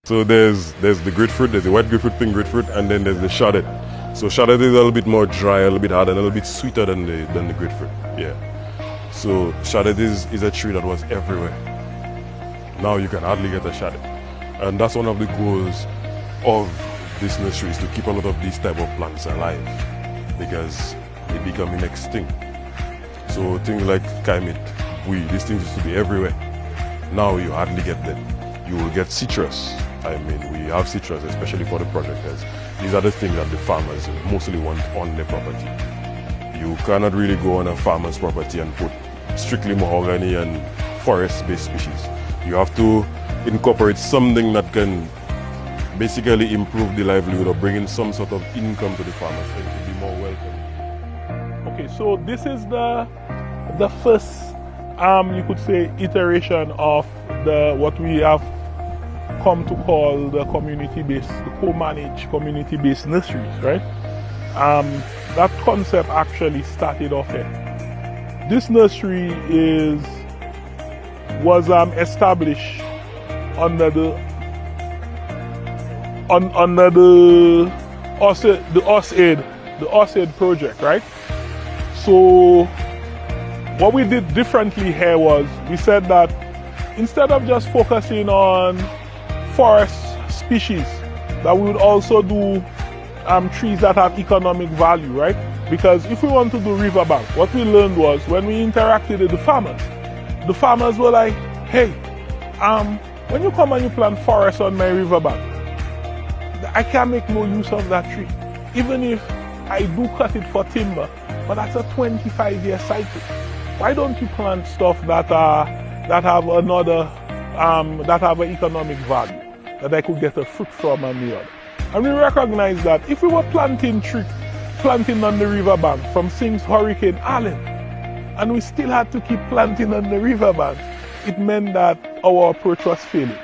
So there's the grapefruit, there's the white grapefruit, pink grapefruit, and then there's the shaded. So shaded is a little bit more dry, a little bit harder, and a little bit sweeter than the grapefruit. Yeah. So shaded is a tree that was everywhere. Now you can hardly get a shaded. And that's one of the goals of this nursery, is to keep a lot of these type of plants alive, because they becoming extinct. So things like kaimit, these things used to be everywhere. Now you hardly get them. You will get citrus. I mean, we have citrus, especially for the project, as these are the things that the farmers mostly want on their property. You cannot really go on a farmer's property and put strictly mahogany and forest-based species. You have to incorporate something that can basically improve the livelihood or bring in some sort of income to the farmers and to be more welcome. Okay, so this is the first, you could say, iteration of what we have come to call the community-based, the co-managed community-based nurseries, right? That concept actually started off here. This nursery was established under the USAID project, right? So what we did differently here was we said that instead of just focusing on forest species, that we would also do trees that have economic value, right? Because if we want to do riverbank, what we learned was when we interacted with the farmers were like, hey, when you come and you plant forest on my riverbank, I can't make no use of that tree. Even if I do cut it for timber, but that's a 25-year cycle. Why don't you plant stuff that have an economic value, that I could get a fruit from and the other? And we recognize that if we were planting on the riverbank from since Hurricane Allen, and we still had to keep planting on the riverbank, it meant that our approach was failing.